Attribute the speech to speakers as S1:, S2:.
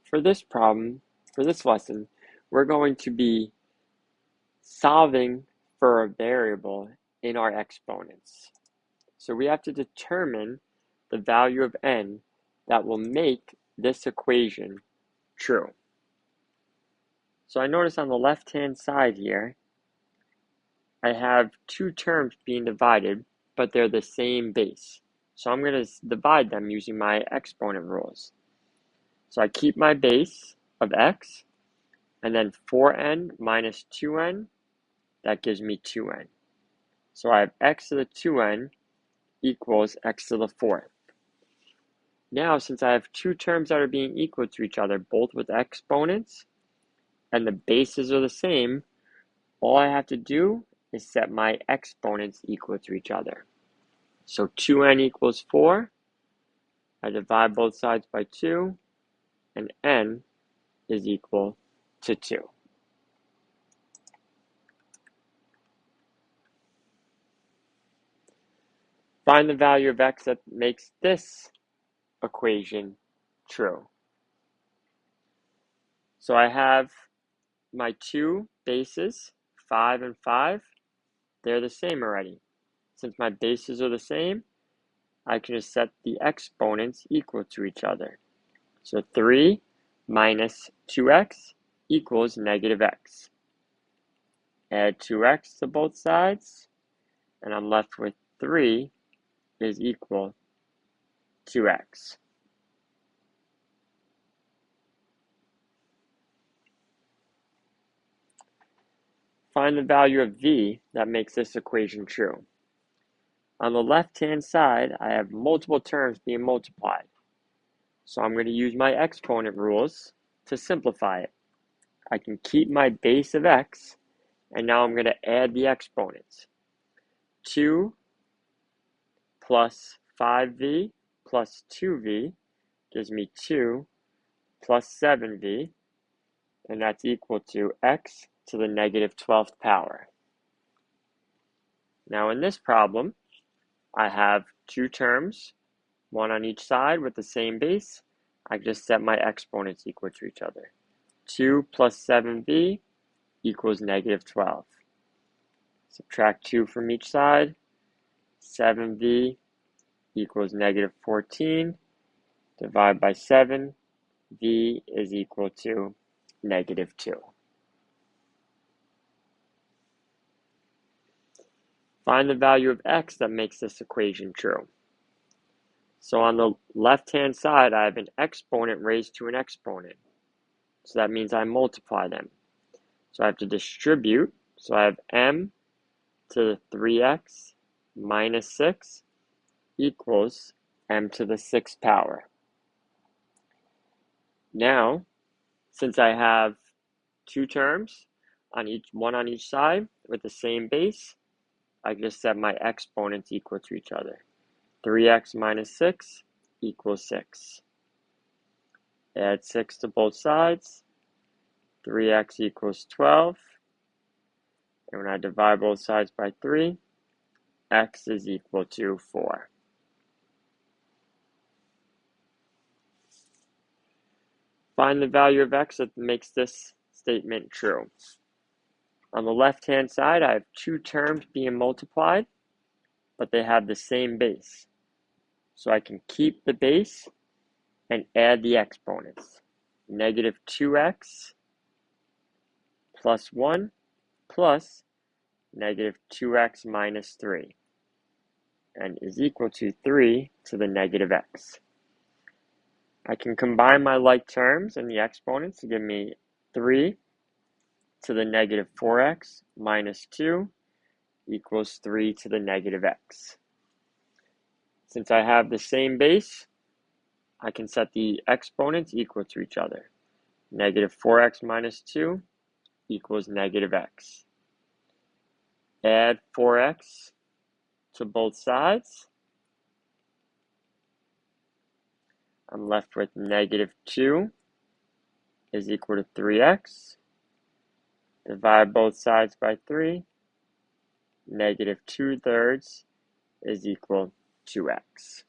S1: for this problem, for this lesson, we're going to be solving for a variable in our exponents. So we have to determine the value of n that will make this equation true. So I notice on the left-hand side here, I have two terms being divided, but they're the same base. So I'm going to divide them using my exponent rules. So I keep my base of x, and then 4n minus 2n, that gives me 2n. So I have x to the 2n equals x to the 4th. Now, since I have two terms that are being equal to each other, both with exponents, and the bases are the same, all I have to do is set my exponents equal to each other. So 2n equals 4, I divide both sides by 2, and n is equal to 2. Find the value of x that makes this equation true. So I have my two bases, 5 and 5, they're the same already. Since my bases are the same, I can just set the exponents equal to each other. So 3 minus 2x equals negative x. Add 2x to both sides, and I'm left with 3 is equal to x. Find the value of v that makes this equation true. On the left-hand side, I have multiple terms being multiplied. So I'm going to use my exponent rules to simplify it. I can keep my base of x, and now I'm going to add the exponents. 2 plus 5v plus 2v gives me 2 plus 7v, and that's equal to x to the negative 12th power. Now in this problem, I have two terms, one on each side with the same base. I just set my exponents equal to each other. 2 plus 7v equals negative 12. Subtract 2 from each side. 7v equals negative 14. Divide by 7. V is equal to negative 2. Find the value of x that makes this equation true. So on the left-hand side, I have an exponent raised to an exponent. So that means I multiply them. So I have to distribute. So I have m to the 3x minus 6 equals m to the 6th power. Now, since I have two terms, one on each side with the same base, I just set my exponents equal to each other. 3x minus 6 equals 6. Add 6 to both sides. 3x equals 12. And when I divide both sides by 3, x is equal to 4. Find the value of x that makes this statement true. On the left-hand side, I have two terms being multiplied, but they have the same base. So I can keep the base and add the exponents. Negative 2x plus 1 plus negative 2x minus 3, and is equal to 3 to the negative x. I can combine my like terms and the exponents to give me 3 to the negative 4x minus 2 equals 3 to the negative x. Since I have the same base, I can set the exponents equal to each other. Negative 4x minus 2 equals negative x. Add 4x to both sides. I'm left with negative 2 is equal to 3x. Divide both sides by 3. Negative 2/3 is equal to x.